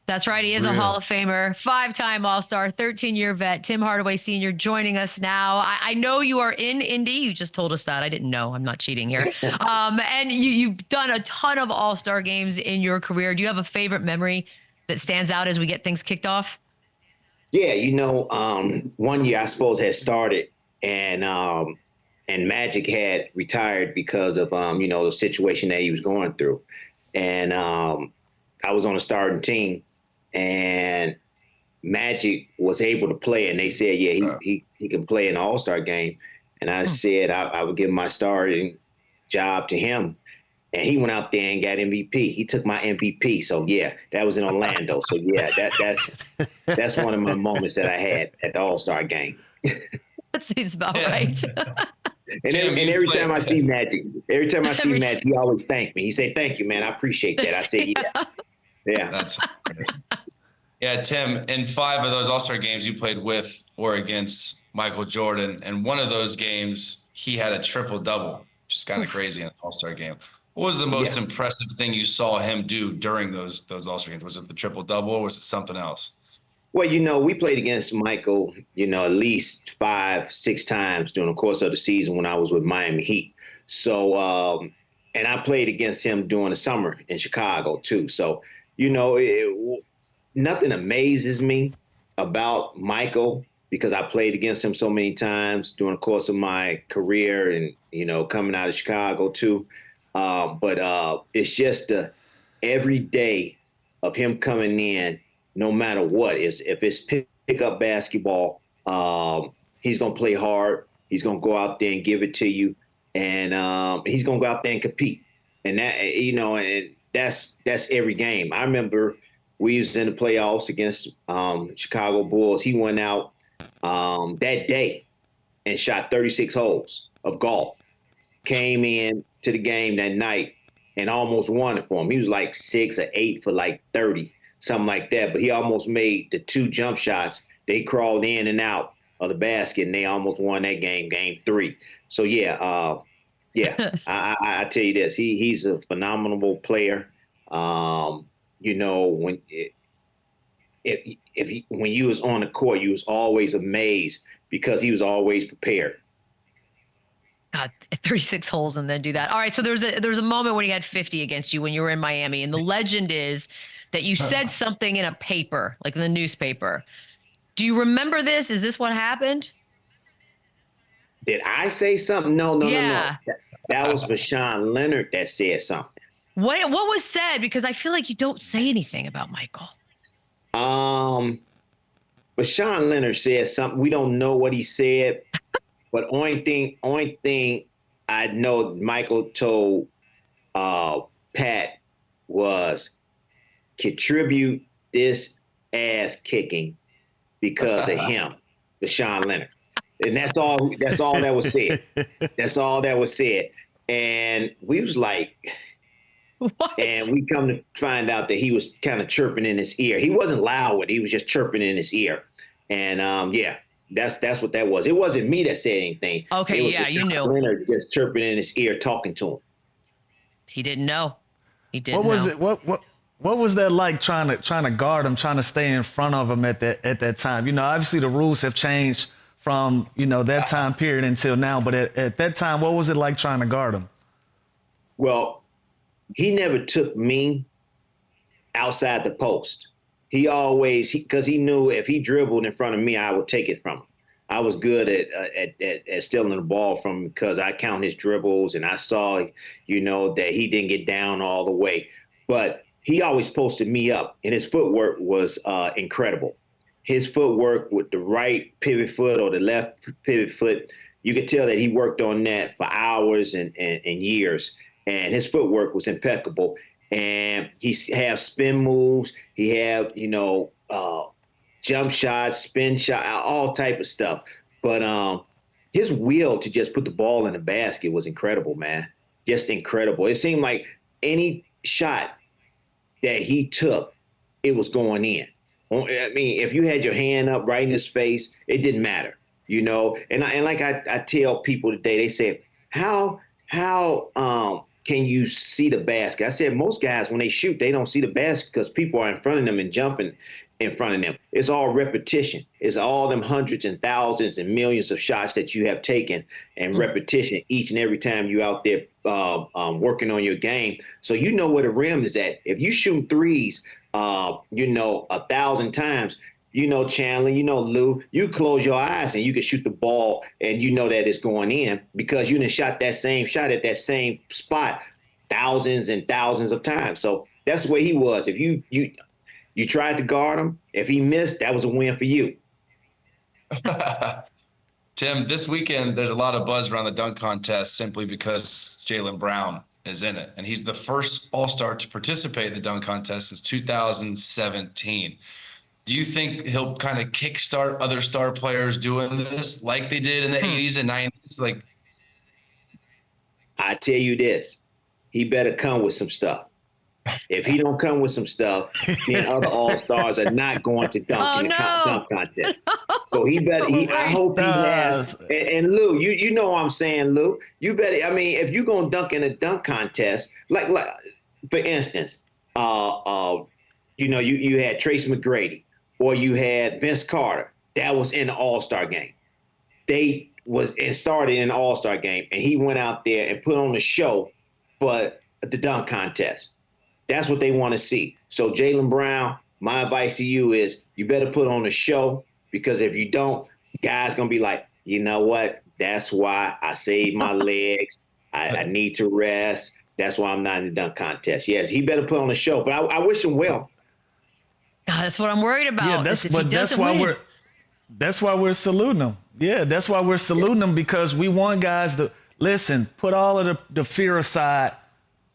That's right. He is a Real. Hall of Famer, 5-time All-Star, 13-year vet, Tim Hardaway Sr. joining us now. I know you are in Indy. You just told us that. I didn't know. I'm not cheating here. And you've done a ton of All-Star games in your career. Do you have a favorite memory that stands out as we get things kicked off? Yeah, one year I suppose had started and Magic had retired because of the situation that he was going through. And I was on a starting team and Magic was able to play and they said, yeah, he can play in the All-Star game. And I said I would give my starting job to him. And he went out there and got MVP. He took my MVP. So yeah, that was in Orlando. So yeah, that's one of my moments that I had at the All-Star game. That seems about right. And every time I see Magic, he always thank me. He say, "Thank you, man. I appreciate that." I say, "Yeah, yeah." That's yeah, Tim. In 5 of those All-Star games you played with or against Michael Jordan, and one of those games he had a triple-double, which is kind of crazy in an All-Star game. What was the most impressive thing you saw him do during those All-Star games? Was it the triple-double or was it something else? Well, we played against Michael, at least 5, 6 times during the course of the season when I was with Miami Heat. So, and I played against him during the summer in Chicago too. So, nothing amazes me about Michael because I played against him so many times during the course of my career and, coming out of Chicago too. But it's just every day of him coming in, no matter what, if it's pick up basketball, he's going to play hard. He's going to go out there and give it to you. And he's going to go out there and compete. And that, and that's every game. I remember we was in the playoffs against Chicago Bulls. He went out that day and shot 36 holes of golf. Came in to the game that night and almost won it for him. He was like 6 or 8 for like 30, something like that. But he almost made the 2 jump shots. They crawled in and out of the basket, and they almost won that game 3. So yeah, I tell you this, he's a phenomenal player. When you was on the court, you was always amazed because he was always prepared. God, 36 holes and then do that. All right. So there's a moment when he had 50 against you when you were in Miami. And the legend is that you said something in a paper, like in the newspaper. Do you remember this? Is this what happened? Did I say something? No. Yeah. That was Vashawn Leonard that said something. What was said? Because I feel like you don't say anything about Michael. Vashawn Leonard said something. We don't know what he said. But only thing I know Michael told Pat was contribute this ass kicking because of him, Vashawn Leonard. And that's all that was said. That's all that was said. And we was like, what? And we come to find out that he was kind of chirping in his ear. He wasn't loud with it. He was just chirping in his ear. And that's what that was. It wasn't me that said anything. Okay, it was yeah, you knew. Leonard just chirping in his ear, talking to him. He didn't know. He didn't know. What was it? What was that like trying to guard him, trying to stay in front of him at that time? Obviously the rules have changed from that time period until now. But at that time, what was it like trying to guard him? Well, he never took me outside the post. He always, because he knew if he dribbled in front of me, I would take it from him. I was good at stealing the ball from him because I count his dribbles and I saw, that he didn't get down all the way. But he always posted me up, and his footwork was incredible. His footwork with the right pivot foot or the left pivot foot, you could tell that he worked on that for hours and years. And his footwork was impeccable. And he have spin moves. He have, jump shots, spin shot, all type of stuff. But his will to just put the ball in the basket was incredible, man. Just incredible. It seemed like any shot that he took, it was going in. I mean, if you had your hand up right in his face, it didn't matter, And like I tell people today, they say, how can you see the basket? I said most guys, when they shoot, they don't see the basket because people are in front of them and jumping in front of them. It's all repetition. It's all them hundreds and thousands and millions of shots that you have taken and repetition each and every time you out there working on your game. So you know where the rim is at. If you shoot threes, 1,000 times, Chandler, Lou, you close your eyes and you can shoot the ball and you know that it's going in because you done shot that same shot at that same spot thousands and thousands of times. So that's the way he was. If you tried to guard him, if he missed, that was a win for you. Tim, this weekend there's a lot of buzz around the dunk contest simply because Jaylen Brown is in it. And he's the first All-Star to participate in the dunk contest since 2017. Do you think he'll kind of kickstart other star players doing this like they did in the 80s and 90s? I tell you this, he better come with some stuff. If he don't come with some stuff, then other All-Stars are not going to dunk in the dunk contest. So he better. I hope he has. And Lou, you know what I'm saying, Lou. You better. I mean, if you're gonna dunk in a dunk contest, like for instance, you had Tracy McGrady or you had Vince Carter. That was in the All-Star game. They started in the All-Star game, and he went out there and put on a show for the dunk contest. That's what they want to see. So Jaylen Brown, my advice to you is you better put on a show because if you don't, guys going to be like, you know what? That's why I saved my legs. I need to rest. That's why I'm not in the dunk contest. Yes, he better put on a show, but I wish him well. God, that's what I'm worried about. Yeah, that's why we're saluting him. Yeah, that's why we're saluting him because we want guys to listen, put all of the fear aside.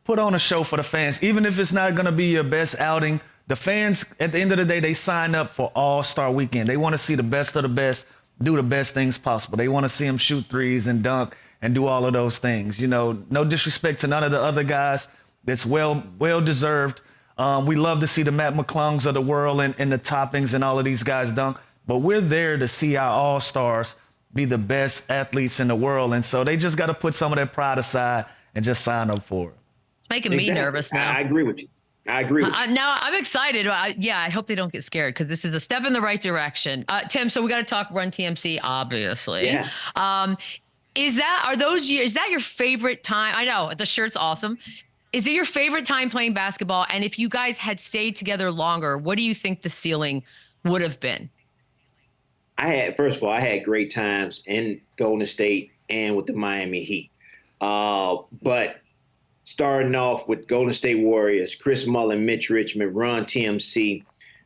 Put on a show for the fans. Even if it's not going to be your best outing, the fans, at the end of the day, they sign up for All-Star Weekend. They want to see the best of the best, do the best things possible. They want to see them shoot threes and dunk and do all of those things. No disrespect to none of the other guys. That's well-deserved. We love to see the Matt McClungs of the world and the Toppings and all of these guys dunk. But we're there to see our All-Stars be the best athletes in the world. And so they just got to put some of their pride aside and just sign up for it. Making me nervous now. I agree with you. Now I'm excited. I hope they don't get scared because this is a step in the right direction. Tim, so we got to talk Run TMC, obviously. Yeah. Is that your favorite time? I know the shirt's awesome. Is it your favorite time playing basketball? And if you guys had stayed together longer, what do you think the ceiling would have been? First of all, I had great times in Golden State and with the Miami Heat. But starting off with Golden State Warriors, Chris Mullin, Mitch Richmond, Run TMC.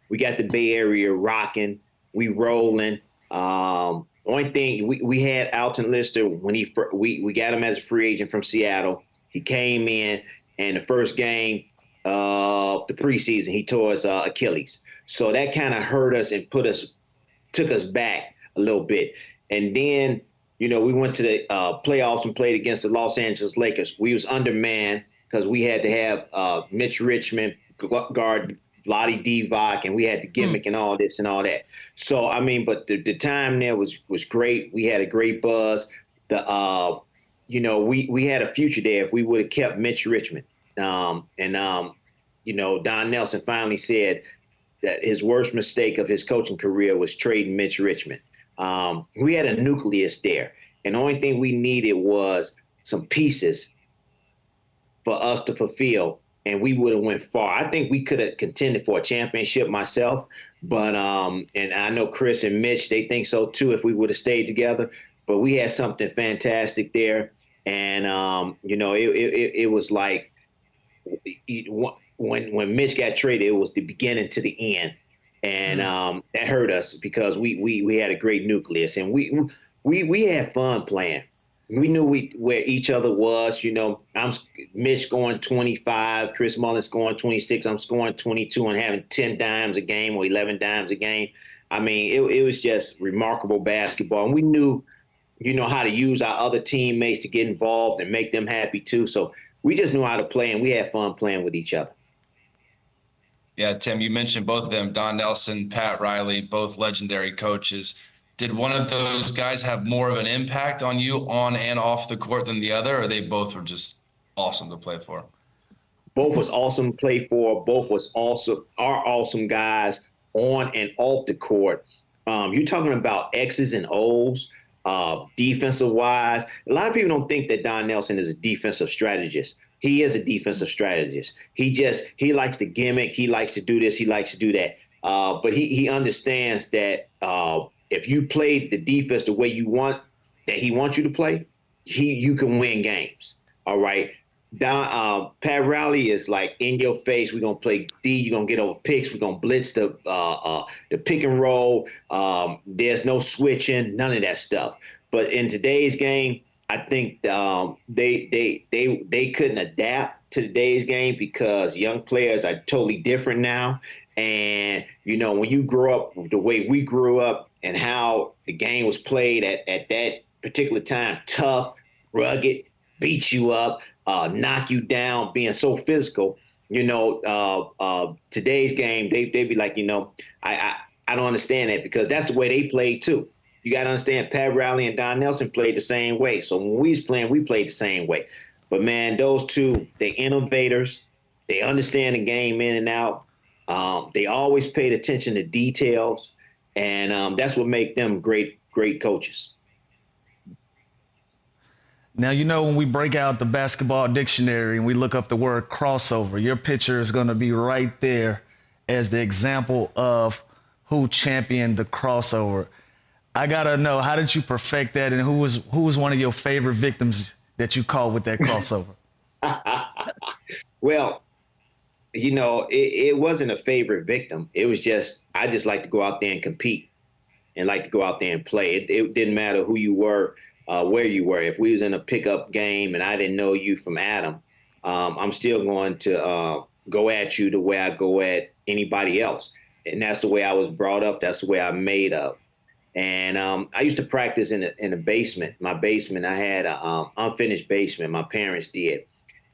We got the Bay Area rocking. We rolling. Only thing, we had Alton Lister when we got him as a free agent from Seattle. He came in, and the first game of the preseason, he tore his Achilles. So that kind of hurt us and took us back a little bit. And then we went to the playoffs and played against the Los Angeles Lakers. We was undermanned because we had to have Mitch Richmond guard Vlade Divac, and we had the gimmick and all this and all that. So, but the time there was great. We had a great buzz. We had a future there if we would have kept Mitch Richmond. Don Nelson finally said that his worst mistake of his coaching career was trading Mitch Richmond. We had a nucleus there, and the only thing we needed was some pieces for us to fulfill, and we would have went far. I think we could have contended for a championship myself, but and I know Chris and Mitch, they think so too if we would have stayed together. But we had something fantastic there, and it was like when Mitch got traded, it was the beginning to the end. And that hurt us because we had a great nucleus, and we had fun playing. We knew where each other was. I'm Mitch scoring 25, Chris Mullin's scoring 26, I'm scoring 22 and having 10 dimes a game or 11 dimes a game. It was just remarkable basketball, and we knew, how to use our other teammates to get involved and make them happy too. So we just knew how to play, and we had fun playing with each other. Yeah, Tim, you mentioned both of them, Don Nelson, Pat Riley, both legendary coaches. Did one of those guys have more of an impact on you on and off the court than the other, or they both were just awesome to play for. Both was awesome to play for. Both was also are awesome guys on and off the court. You're talking about X's and O's, defensive wise. A lot of people don't think that Don Nelson is a defensive strategist. He is a defensive strategist. He likes to gimmick. He likes to do this. He likes to do that. But he understands that if you play the defense the way he wants you to play, you can win games. All right. Pat Riley is like in your face. We're gonna play D. You're gonna get over picks. We're gonna blitz the pick and roll. There's no switching, none of that stuff. But in today's game, I think they couldn't adapt to today's game because young players are totally different now. And when you grow up the way we grew up and how the game was played at that particular time, tough, rugged, beat you up, knock you down, being so physical. Today's game, they be like, I don't understand that because that's the way they played too. You got to understand, Pat Riley and Don Nelson played the same way. So when we was playing, we played the same way. But man, those two, they innovators. They understand the game in and out. They always paid attention to details, and that's what make them great coaches. Now, when we break out the basketball dictionary and we look up the word crossover, your picture is going to be right there as the example of who championed the crossover. I got to know, how did you perfect that, and who was one of your favorite victims that you caught with that crossover? Well, it wasn't a favorite victim. It was I just like to go out there and compete and like to go out there and play. It didn't matter who you were. Where you were. If we was in a pickup game and I didn't know you from Adam, I'm still going to go at you the way I go at anybody else. And that's the way I was brought up. That's the way I'm made up. And I used to practice in the basement. My basement, I had an unfinished basement. My parents did.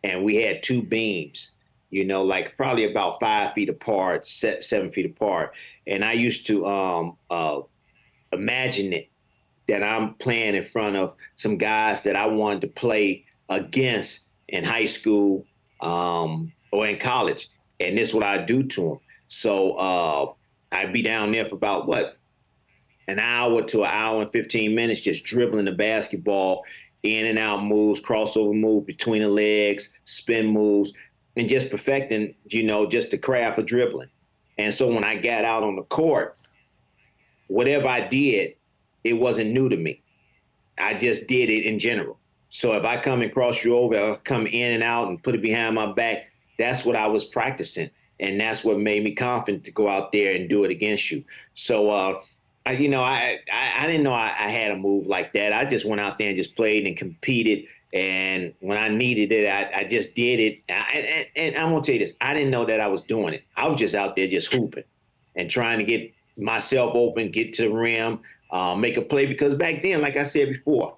And we had two beams, like probably about 5 feet apart, 7 feet apart. And I used to imagine it, that I'm playing in front of some guys that I wanted to play against in high school or in college. And this is what I do to them. So I'd be down there for about, an hour to an hour and 15 minutes, just dribbling the basketball, in and out moves, crossover move between the legs, spin moves, and just perfecting, just the craft of dribbling. And so when I got out on the court, whatever I did, it wasn't new to me. I just did it in general. So if I come and cross you over, I'll come in and out and put it behind my back. That's what I was practicing. And that's what made me confident to go out there and do it against you. So, I didn't know I had a move like that. I just went out there and just played and competed. And when I needed it, I just did it. And I'm going to tell you this, I didn't know that I was doing it. I was just out there just hooping and trying to get myself open, get to the rim, make a play, because back then, like I said before,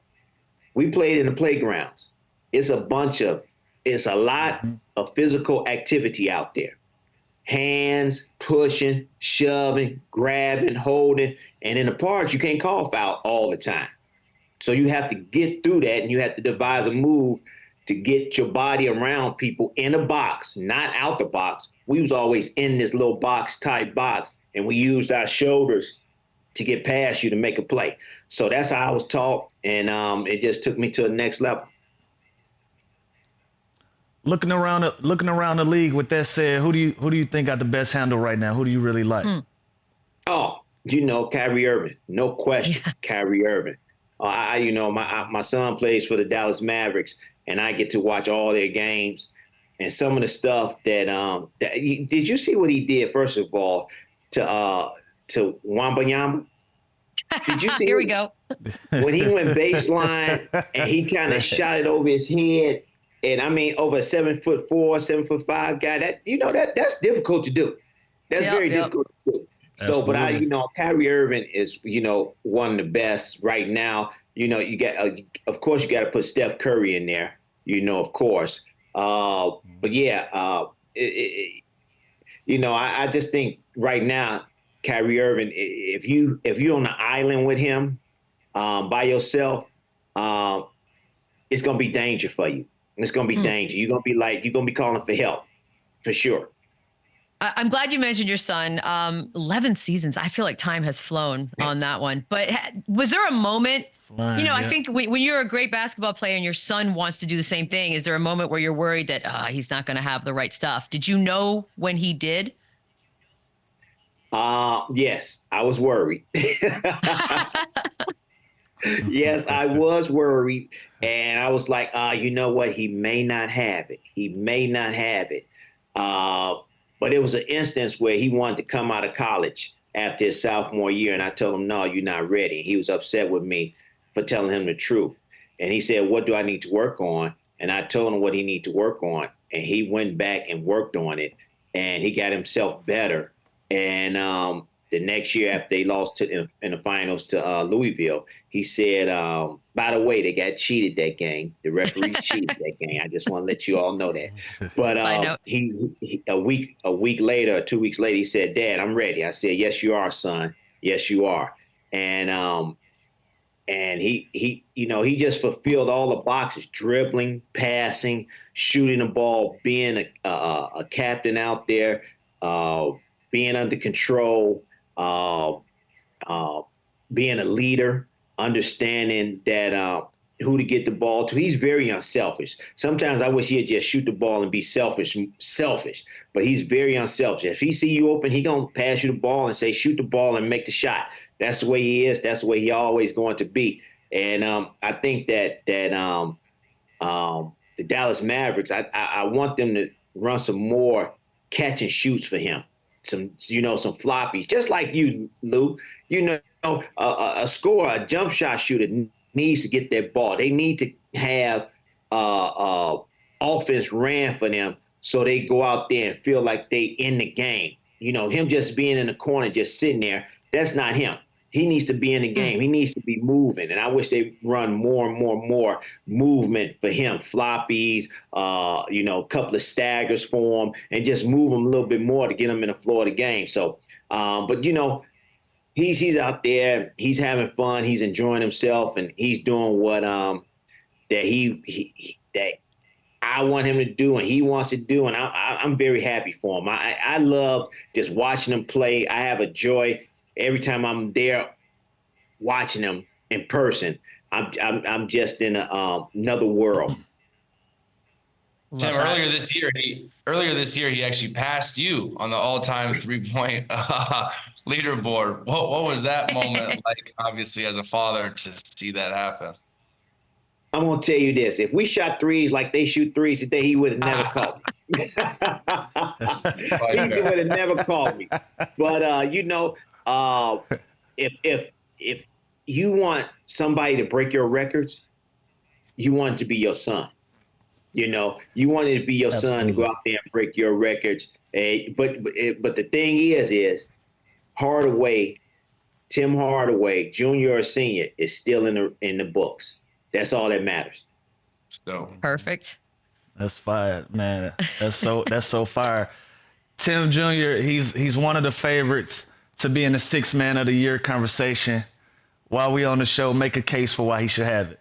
we played in the playgrounds. It's a lot of physical activity out there. Hands, pushing, shoving, grabbing, holding. And in the parks, you can't call foul all the time. So you have to get through that, and you have to devise a move to get your body around people in a box, not out the box. We was always in this little type box, and we used our shoulders to get past you to make a play. So that's how I was taught, and it just took me to the next level. Looking around the league, with that said, who do you think got the best handle right now? Who do you really like? Oh, Kyrie Irving, no question. Kyrie Irving. My son plays for the Dallas Mavericks, and I get to watch all their games. And some of the stuff that did you see what he did, first of all, to Wembanyama? Did you see? Here we go. When he went baseline and he kind of shot it over his head, and I mean over a 7'4", 7'5" guy, that's difficult to do. That's very difficult to do. So, Absolutely. but Kyrie Irving is one of the best right now. You got of course you got to put Steph Curry in there. Of course. But yeah, I just think right now, Kyrie Irving, if you're on an island with him by yourself, it's gonna be danger for you. And it's going to be danger. You're going to be calling for help for sure. I'm glad you mentioned your son. 11 seasons. I feel like time has flown on that one. But was there a moment, I think when you're a great basketball player and your son wants to do the same thing, is there a moment where you're worried that he's not going to have the right stuff? Did you know when he did? Yes, I was worried. Yes, I was worried. And I was like, you know what? He may not have it. He may not have it. But it was an instance where he wanted to come out of college after his sophomore year. And I told him, no, you're not ready. He was upset with me for telling him the truth. And he said, what do I need to work on? And I told him what he needed to work on. And he went back and worked on it. And he got himself better. And the next year after they lost in the finals to Louisville, he said, by the way, they got cheated that game. The referee cheated that game. I just want to let you all know that. But he a week later, 2 weeks later, he said, Dad, I'm ready. I said, yes, you are, son. Yes, you are. And he just fulfilled all the boxes: dribbling, passing, shooting the ball, being a captain out there, being under control, being a leader, understanding that who to get the ball to. He's very unselfish. Sometimes I wish he'd just shoot the ball and be selfish, but he's very unselfish. If he see you open, he gonna pass you the ball and say, shoot the ball and make the shot. That's the way he is. That's the way he always going to be. And I think that the Dallas Mavericks, I want them to run some more catch and shoots for him. Some floppies, just like you, Lou. A scorer, a jump shot shooter needs to get that ball. They need to have offense ran for them so they go out there and feel like they in the game. Him just being in the corner, just sitting there, that's not him. He needs to be in the game. He needs to be moving. And I wish they run more and more movement for him. Floppies, a couple of staggers for him, and just move him a little bit more to get him in the floor of the game. So, but he's out there, he's having fun, he's enjoying himself, and he's doing what that I want him to do and he wants to do, and I'm very happy for him. I love just watching him play. I have a joy every time I'm there watching him in person. I'm just in another world. Tim, earlier this year, he actually passed you on the all-time three-point leaderboard. What was that moment like, obviously, as a father, to see that happen? I'm going to tell you this. If we shot threes like they shoot threes today, he would have never called me. He would have never called me. But, if you want somebody to break your records, you want it to be your son. You want it to be your son to go out there and break your records. But the thing is Hardaway, Tim Hardaway, junior or senior, is still in the books. That's all that matters. So perfect. That's fire, man. That's so fire. Tim Jr., he's one of the favorites to be in the Sixth Man of the Year conversation. While we on the show, make a case for why he should have it.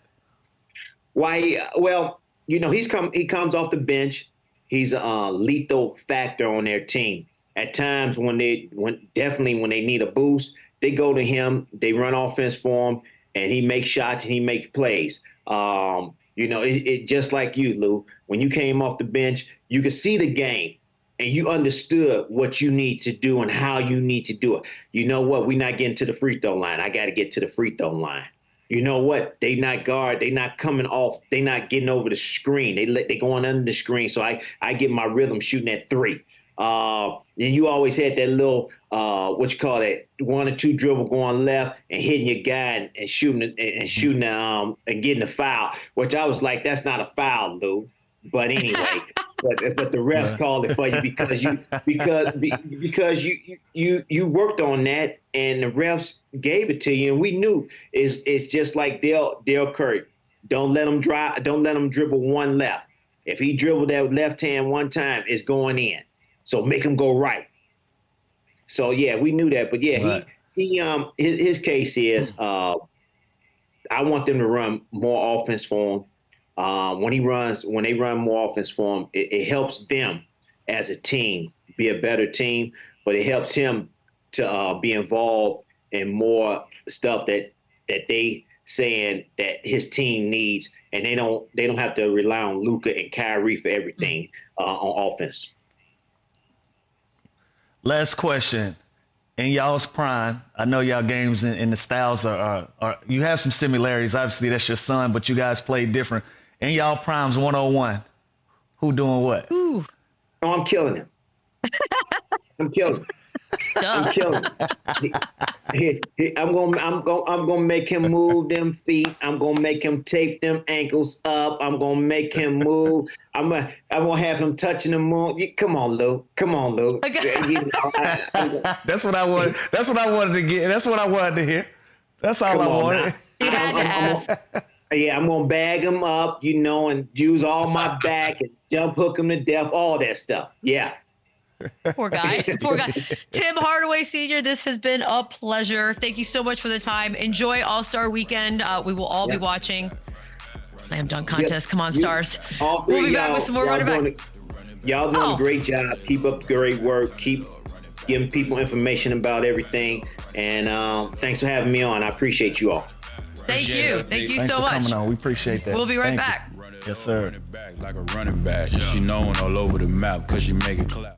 He comes off the bench. He's a lethal factor on their team. At times when they need a boost, they go to him. They run offense for him, and he makes shots and he makes plays. It just like you, Lou. When you came off the bench, you could see the game, and you understood what you need to do and how you need to do it. You know what? We're not getting to the free throw line. I got to get to the free throw line. You know what? They not guard. They not coming off. They not getting over the screen. They going under the screen. So I get my rhythm shooting at three. And you always had that little one or two dribble going left and hitting your guy and shooting and getting a foul. Which I was like, that's not a foul, Lou. But anyway, but the refs called it for you because you worked on that and the refs gave it to you, and we knew it's just like Dale Curry. Don't let him dribble one left. If he dribbled that left hand one time, it's going in. So make him go right. So yeah, we knew that. But yeah, right. His case is I want them to run more offense for him. when they run more offense for him, it helps them as a team be a better team, but it helps him to be involved in more stuff that they saying that his team needs, and they don't have to rely on Luka and Kyrie for everything on offense. Last question. In y'all's prime, I know y'all games and the styles are you have some similarities. Obviously, that's your son, but you guys play different. In y'all primes 101, who doing what? Ooh. Oh, I'm killing him. I'm killing him. I'm killing him. I'm gonna make him move them feet. I'm gonna make him tape them ankles up. I'm gonna make him move. I'm gonna have him touching the moon. Come on, Lou. Come on, Lou. That's what I wanted. That's what I wanted to get. That's what I wanted to hear. That's all I wanted. You had to ask. Yeah, I'm gonna bag him up, and use all my back and jump hook him to death, all that stuff. Yeah. Poor guy. Poor guy. Tim Hardaway Sr., this has been a pleasure. Thank you so much for the time. Enjoy All-Star Weekend. We will all be watching Slam Dunk Contest. Come on, Stars. All three We'll be back y'all- with some more y'all running doing back. Y'all doing a great job. Keep up the great work. Keep giving people information about everything. And thanks for having me on. I appreciate you all. Thank Appreciate you. it. Thank you Thanks so for much. coming on. We appreciate that. We'll be right Thank you. back. Yes, sir. Like a running back. She known all over the map because she make it clap.